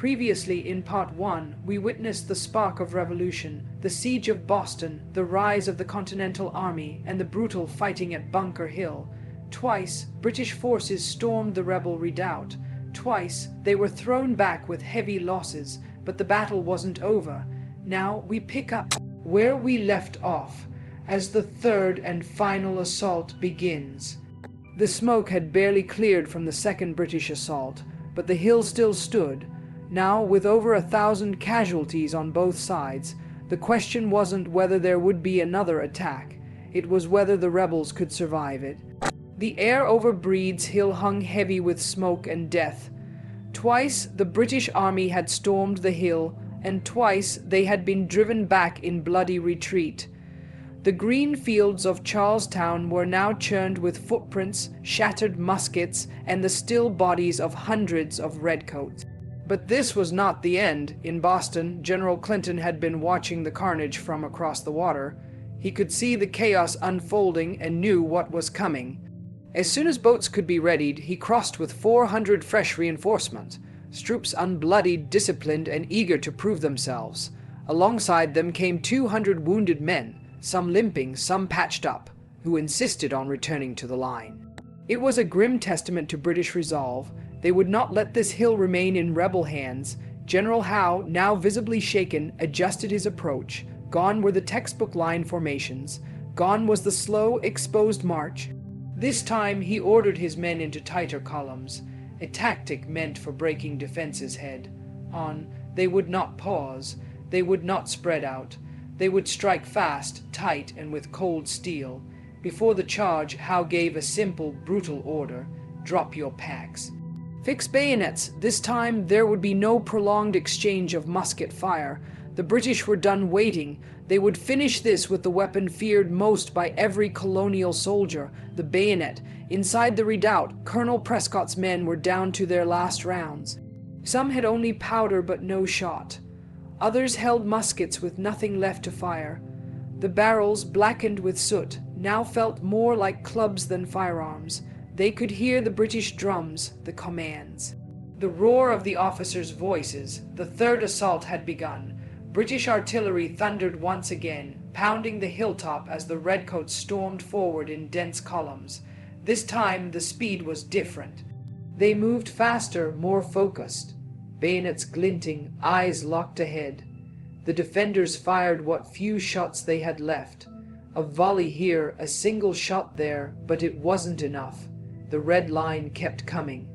Previously, in Part 1, we witnessed the spark of revolution, the siege of Boston, the rise of the Continental Army, and the brutal fighting at Bunker Hill. Twice, British forces stormed the rebel Redoubt. Twice, they were thrown back with heavy losses, but the battle wasn't over. Now we pick up where we left off, as the third and final assault begins. The smoke had barely cleared from the second British assault, but the hill still stood. Now, with over 1,000 casualties on both sides, the question wasn't whether there would be another attack. It was whether the rebels could survive it. The air over Breed's Hill hung heavy with smoke and death. Twice the British army had stormed the hill, and twice they had been driven back in bloody retreat. The green fields of Charlestown were now churned with footprints, shattered muskets, and the still bodies of hundreds of redcoats. But this was not the end. In Boston, General Clinton had been watching the carnage from across the water. He could see the chaos unfolding and knew what was coming. As soon as boats could be readied, he crossed with 400 fresh reinforcements, troops unbloodied, disciplined, and eager to prove themselves. Alongside them came 200 wounded men, some limping, some patched up, who insisted on returning to the line. It was a grim testament to British resolve. They would not let this hill remain in rebel hands. General Howe, now visibly shaken, adjusted his approach. Gone were the textbook line formations. Gone was the slow, exposed march. This time he ordered his men into tighter columns, a tactic meant for breaking defenses head on. They would not pause. They would not spread out. They would strike fast, tight, and with cold steel. Before the charge, Howe gave a simple, brutal order: drop your packs. Fix bayonets. This time there would be no prolonged exchange of musket fire. The British were done waiting. They would finish this with the weapon feared most by every colonial soldier, the bayonet. Inside the redoubt, Colonel Prescott's men were down to their last rounds. Some had only powder but no shot. Others held muskets with nothing left to fire. The barrels, blackened with soot, now felt more like clubs than firearms. They could hear the British drums, the commands. The roar of the officers' voices. The third assault had begun. British artillery thundered once again, pounding the hilltop as the redcoats stormed forward in dense columns. This time the speed was different. They moved faster, more focused. Bayonets glinting, eyes locked ahead. The defenders fired what few shots they had left. A volley here, a single shot there, but it wasn't enough. The red line kept coming.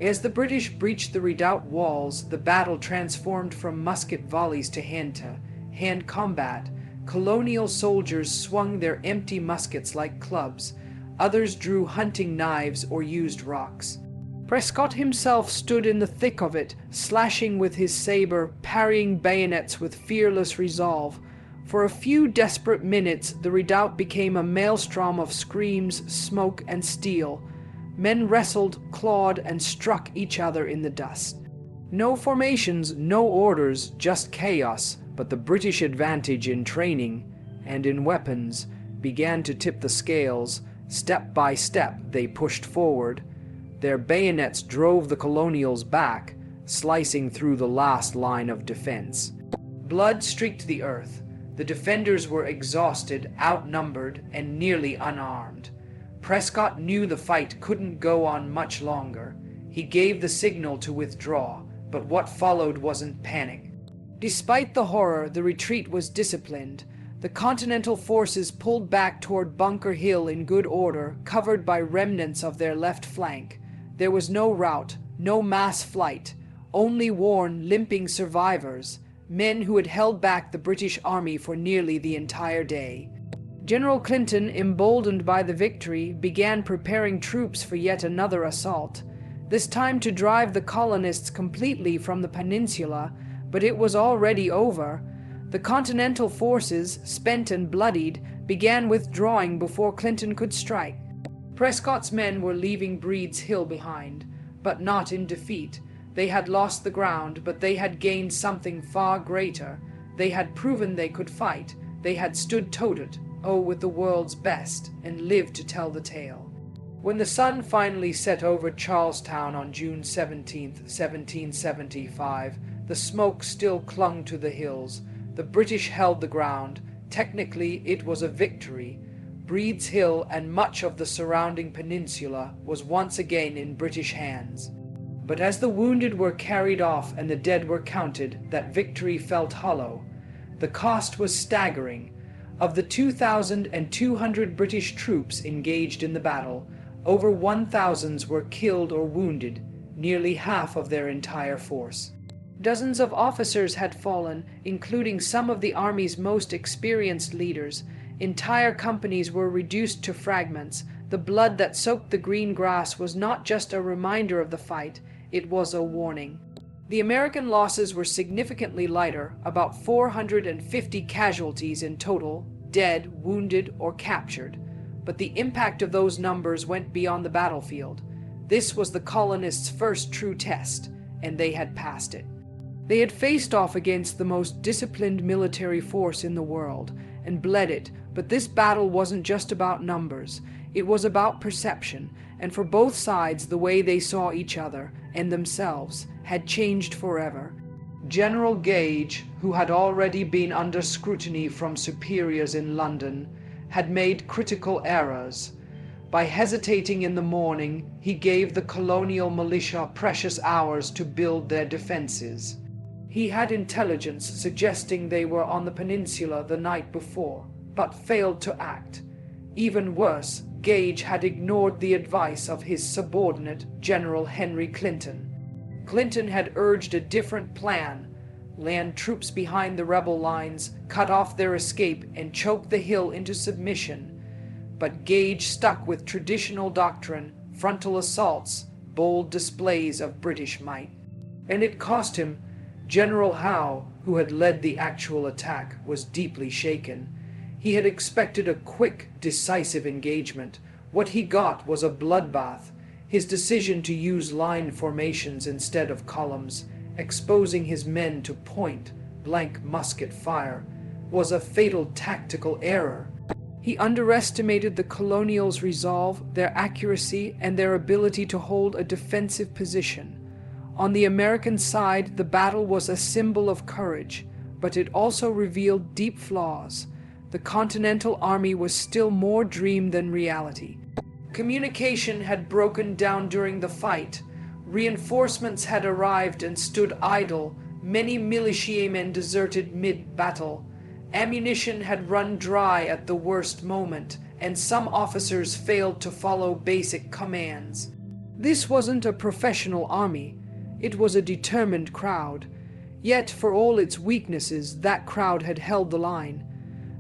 As the British breached the redoubt walls, the battle transformed from musket volleys to hand combat. Colonial soldiers swung their empty muskets like clubs. Others drew hunting knives or used rocks. Prescott himself stood in the thick of it, slashing with his saber, parrying bayonets with fearless resolve. For a few desperate minutes, the redoubt became a maelstrom of screams, smoke, and steel. Men wrestled, clawed, and struck each other in the dust. No formations, no orders, just chaos, but the British advantage in training and in weapons began to tip the scales. Step by step, they pushed forward. Their bayonets drove the Colonials back, slicing through the last line of defense. Blood streaked the earth. The defenders were exhausted, outnumbered, and nearly unarmed. Prescott knew the fight couldn't go on much longer. He gave the signal to withdraw, but what followed wasn't panic. Despite the horror, the retreat was disciplined. The Continental forces pulled back toward Bunker Hill in good order, covered by remnants of their left flank. There was no rout, no mass flight, only worn, limping survivors, men who had held back the British army for nearly the entire day. General Clinton, emboldened by the victory, began preparing troops for yet another assault, this time to drive the colonists completely from the peninsula, but it was already over. The Continental forces, spent and bloodied, began withdrawing before Clinton could strike. Prescott's men were leaving Breed's Hill behind, but not in defeat. They had lost the ground, but they had gained something far greater. They had proven they could fight. They had stood toe-to-toe, with the world's best, and lived to tell the tale. When the sun finally set over Charlestown on June 17, 1775, The smoke still clung to the hills. The British held the ground. Technically, it was a victory. Breed's Hill and much of the surrounding peninsula was once again in British hands. But as the wounded were carried off and the dead were counted, that victory felt hollow. The cost was staggering. Of the 2,200 British troops engaged in the battle, over 1,000 were killed or wounded, nearly half of their entire force. Dozens of officers had fallen, including some of the army's most experienced leaders. Entire companies were reduced to fragments. The blood that soaked the green grass was not just a reminder of the fight, it was a warning. The American losses were significantly lighter, about 450 casualties in total, dead, wounded, or captured. But the impact of those numbers went beyond the battlefield. This was the colonists' first true test, and they had passed it. They had faced off against the most disciplined military force in the world, and bled it, but this battle wasn't just about numbers. It was about perception, and for both sides the way they saw each other and themselves had changed forever. General Gage, who had already been under scrutiny from superiors in London, had made critical errors. By hesitating in the morning, he gave the Colonial militia precious hours to build their defenses. He had intelligence suggesting they were on the peninsula the night before, but failed to act. Even worse, Gage had ignored the advice of his subordinate, General Henry Clinton. Clinton had urged a different plan: land troops behind the rebel lines, cut off their escape, and choke the hill into submission. But Gage stuck with traditional doctrine, frontal assaults, bold displays of British might. And it cost him. General Howe, who had led the actual attack, was deeply shaken. He had expected a quick, decisive engagement. What he got was a bloodbath. His decision to use line formations instead of columns, exposing his men to point-blank musket fire, was a fatal tactical error. He underestimated the Colonials' resolve, their accuracy, and their ability to hold a defensive position. On the American side, the battle was a symbol of courage, but it also revealed deep flaws. The Continental Army was still more dream than reality. Communication had broken down during the fight. Reinforcements had arrived and stood idle. Many militiamen deserted mid-battle. Ammunition had run dry at the worst moment, and some officers failed to follow basic commands. This wasn't a professional army. It was a determined crowd. Yet, for all its weaknesses, that crowd had held the line.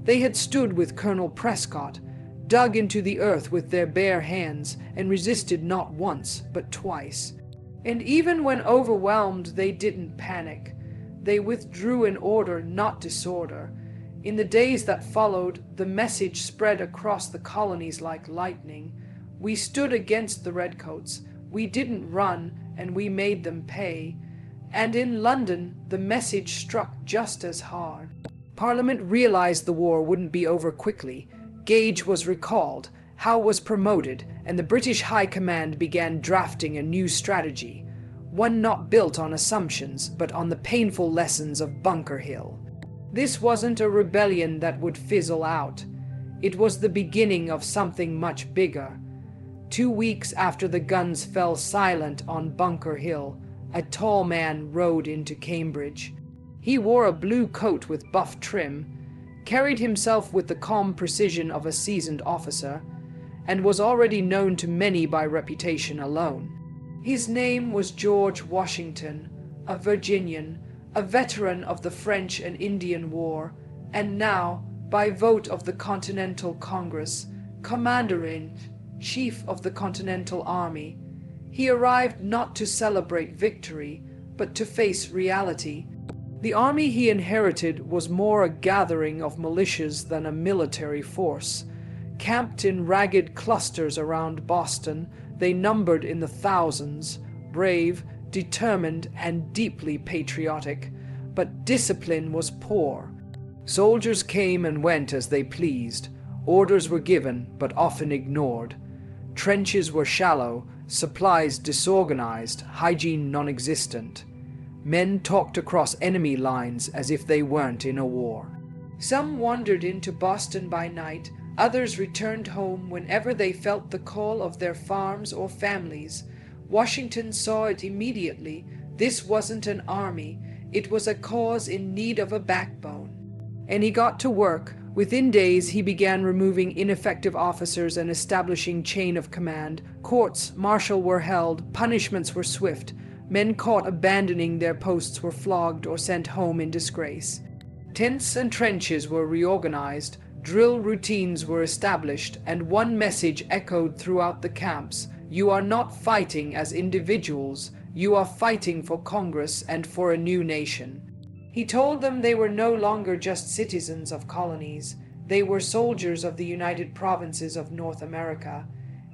They had stood with Colonel Prescott, dug into the earth with their bare hands, and resisted not once, but twice. And even when overwhelmed, they didn't panic. They withdrew in order, not disorder. In the days that followed, the message spread across the colonies like lightning. We stood against the Redcoats. We didn't run, and we made them pay. And in London, the message struck just as hard. Parliament realized the war wouldn't be over quickly. Gage was recalled, Howe was promoted, and the British High Command began drafting a new strategy, one not built on assumptions, but on the painful lessons of Bunker Hill. This wasn't a rebellion that would fizzle out. It was the beginning of something much bigger. 2 weeks after the guns fell silent on Bunker Hill, a tall man rode into Cambridge. He wore a blue coat with buff trim, carried himself with the calm precision of a seasoned officer, and was already known to many by reputation alone. His name was George Washington, a Virginian, a veteran of the French and Indian War, and now, by vote of the Continental Congress, Commander-in-Chief of the Continental Army. He arrived not to celebrate victory, but to face reality. The army he inherited was more a gathering of militias than a military force. Camped in ragged clusters around Boston, they numbered in the thousands, brave, determined, and deeply patriotic. But discipline was poor. Soldiers came and went as they pleased. Orders were given, but often ignored. Trenches were shallow, supplies disorganized, hygiene non-existent. Men talked across enemy lines as if they weren't in a war. Some wandered into Boston by night, others returned home whenever they felt the call of their farms or families. Washington saw it immediately. This wasn't an army, it was a cause in need of a backbone. And he got to work. Within days, he began removing ineffective officers and establishing chain of command. Courts martial were held, punishments were swift. Men caught abandoning their posts were flogged or sent home in disgrace. Tents and trenches were reorganized, drill routines were established, and one message echoed throughout the camps: you are not fighting as individuals, you are fighting for Congress and for a new nation. He told them they were no longer just citizens of colonies, they were soldiers of the United Provinces of North America.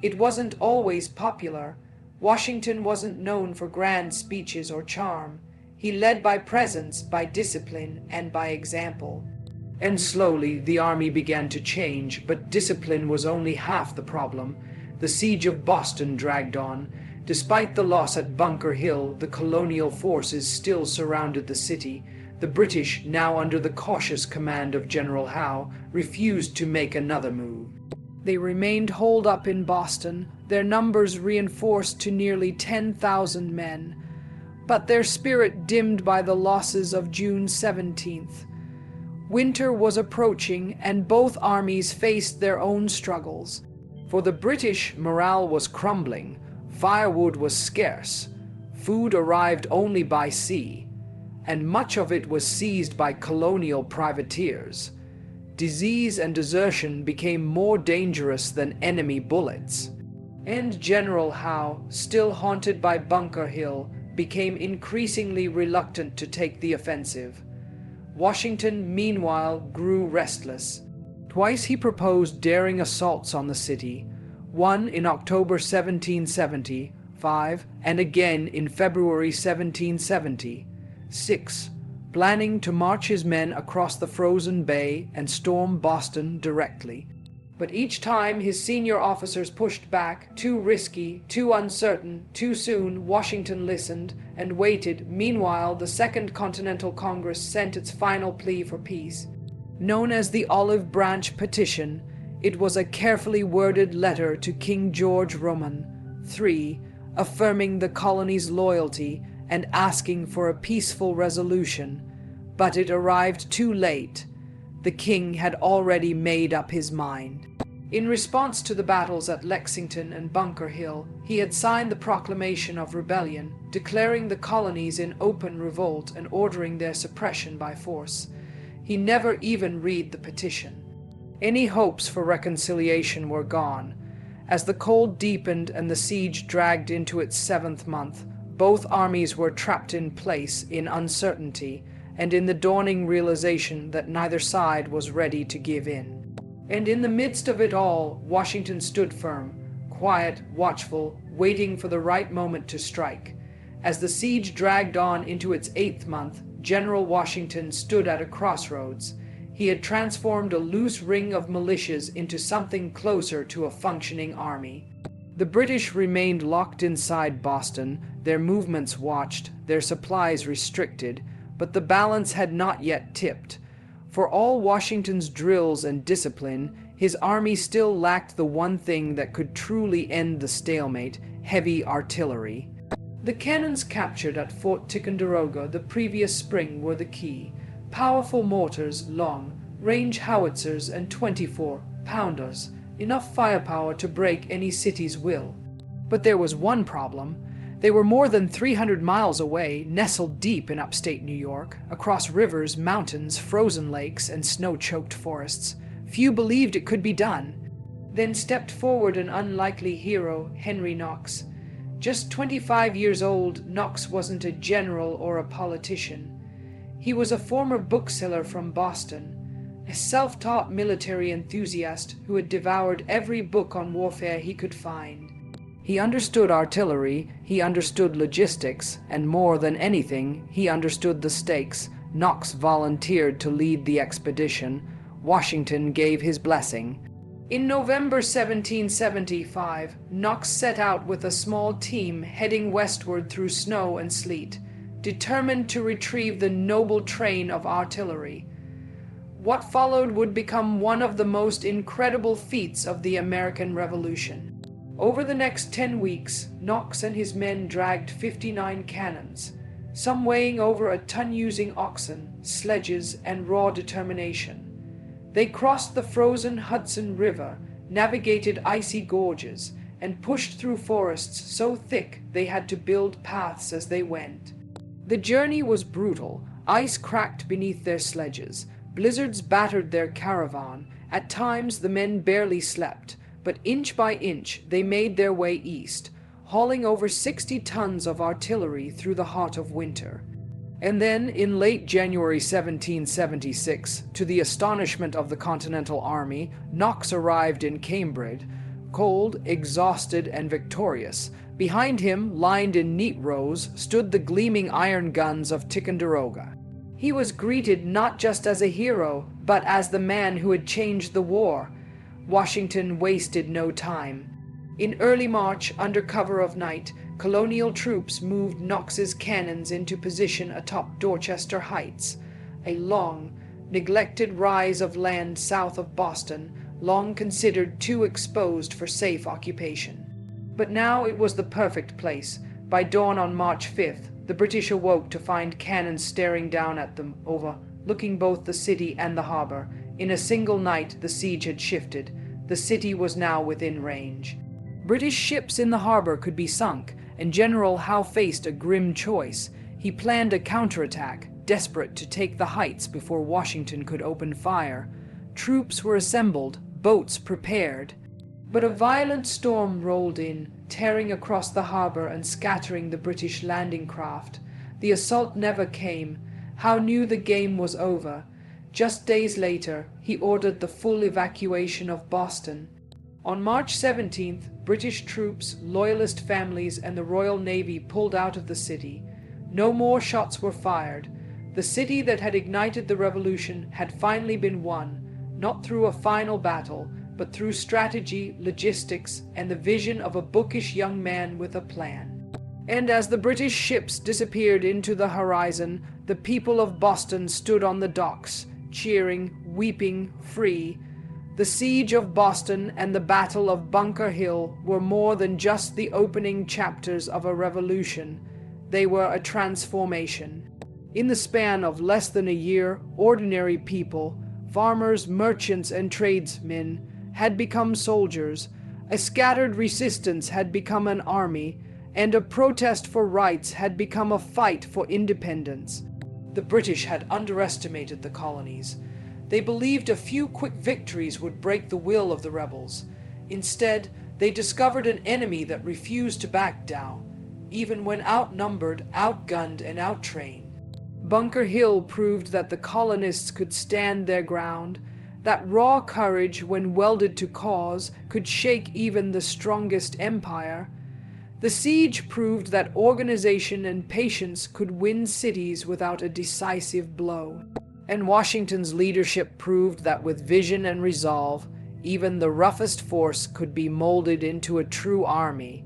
It wasn't always popular. Washington wasn't known for grand speeches or charm. He led by presence, by discipline, and by example. And slowly the army began to change, but discipline was only half the problem. The siege of Boston dragged on. Despite the loss at Bunker Hill, the Colonial forces still surrounded the city. The British, now under the cautious command of General Howe, refused to make another move. They remained holed up in Boston, their numbers reinforced to nearly 10,000 men, but their spirit dimmed by the losses of June 17th. Winter was approaching, and both armies faced their own struggles. For the British, morale was crumbling, firewood was scarce, food arrived only by sea, and much of it was seized by colonial privateers. Disease and desertion became more dangerous than enemy bullets. And General Howe, still haunted by Bunker Hill, became increasingly reluctant to take the offensive. Washington, meanwhile, grew restless. Twice he proposed daring assaults on the city, one in October 1775, and again in February 1776, planning to march his men across the frozen bay and storm Boston directly. But each time his senior officers pushed back, too risky, too uncertain, too soon. Washington listened and waited. Meanwhile, the Second Continental Congress sent its final plea for peace. Known as the Olive Branch Petition, it was a carefully worded letter to King George Roman III, affirming the colony's loyalty and asking for a peaceful resolution. But it arrived too late. The king had already made up his mind. In response to the battles at Lexington and Bunker Hill, he had signed the Proclamation of Rebellion, declaring the colonies in open revolt and ordering their suppression by force. He never even read the petition. Any hopes for reconciliation were gone. As the cold deepened and the siege dragged into its 7th month, both armies were trapped in place in uncertainty and in the dawning realization that neither side was ready to give in. And in the midst of it all, Washington stood firm, quiet, watchful, waiting for the right moment to strike. As the siege dragged on into its 8th month, General Washington stood at a crossroads. He had transformed a loose ring of militias into something closer to a functioning army. The British remained locked inside Boston, their movements watched, their supplies restricted, but the balance had not yet tipped. For all Washington's drills and discipline, his army still lacked the one thing that could truly end the stalemate: heavy artillery. The cannons captured at Fort Ticonderoga the previous spring were the key. Powerful mortars, long-range howitzers, and 24-pounders, enough firepower to break any city's will. But there was one problem. They were more than 300 miles away, nestled deep in upstate New York, across rivers, mountains, frozen lakes, and snow-choked forests. Few believed it could be done. Then stepped forward an unlikely hero, Henry Knox. Just 25 years old, Knox wasn't a general or a politician. He was a former bookseller from Boston, a self-taught military enthusiast who had devoured every book on warfare he could find. He understood artillery, he understood logistics, and more than anything, he understood the stakes. Knox volunteered to lead the expedition. Washington gave his blessing. In November 1775, Knox set out with a small team heading westward through snow and sleet. determined to retrieve the noble train of artillery. What followed would become one of the most incredible feats of the American Revolution. Over the next 10 weeks, Knox and his men dragged 59 cannons, some weighing over a ton using oxen, sledges, and raw determination. They crossed the frozen Hudson River, navigated icy gorges, and pushed through forests so thick they had to build paths as they went. The journey was brutal. Ice cracked beneath their sledges. Blizzards battered their caravan. At times the men barely slept, but inch by inch they made their way east, hauling over 60 tons of artillery through the heart of winter. And then, in late January 1776, to the astonishment of the Continental Army, Knox arrived in Cambridge, cold, exhausted, and victorious. Behind him, lined in neat rows, stood the gleaming iron guns of Ticonderoga. He was greeted not just as a hero, but as the man who had changed the war. Washington wasted no time. In early March, under cover of night, Colonial troops moved Knox's cannons into position atop Dorchester Heights, a long, neglected rise of land south of Boston, long considered too exposed for safe occupation. But now it was the perfect place. By dawn on March 5th, the British awoke to find cannons staring down at them, overlooking both the city and the harbor. In a single night, the siege had shifted. The city was now within range. British ships in the harbor could be sunk, and General Howe faced a grim choice. He planned a counterattack, desperate to take the heights before Washington could open fire. Troops were assembled, boats prepared. But a violent storm rolled in, tearing across the harbor and scattering the British landing craft. The assault never came. Howe knew the game was over. Just days later, he ordered the full evacuation of Boston. On March 17th, British troops, loyalist families, and the Royal Navy pulled out of the city. No more shots were fired. The city that had ignited the revolution had finally been won, not through a final battle, but through strategy, logistics, and the vision of a bookish young man with a plan. And as the British ships disappeared into the horizon, the people of Boston stood on the docks, cheering, weeping, free. The siege of Boston and the Battle of Bunker Hill were more than just the opening chapters of a revolution. They were a transformation. In the span of less than a year, ordinary people, farmers, merchants, and tradesmen, had become soldiers. A scattered resistance had become an army, and a protest for rights had become a fight for independence. The British had underestimated the colonies. They believed a few quick victories would break the will of the rebels. Instead, they discovered an enemy that refused to back down, even when outnumbered, outgunned, and outtrained. Bunker Hill proved that the colonists could stand their ground, that raw courage, when welded to cause, could shake even the strongest empire. The siege proved that organization and patience could win cities without a decisive blow. And Washington's leadership proved that with vision and resolve, even the roughest force could be molded into a true army.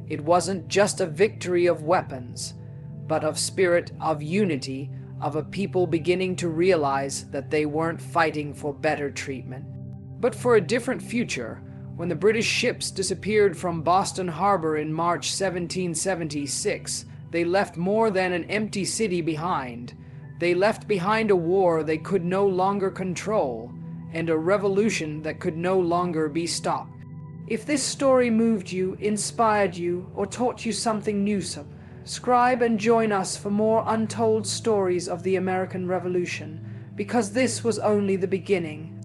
It wasn't just a victory of weapons, but of spirit, of unity, of a people beginning to realize that they weren't fighting for better treatment, but for a different future. When the British ships disappeared from Boston Harbor in March 1776, they left more than an empty city behind. They left behind a war they could no longer control, and a revolution that could no longer be stopped. If this story moved you, inspired you, or taught you something new, subscribe and join us for more untold stories of the American Revolution, because this was only the beginning.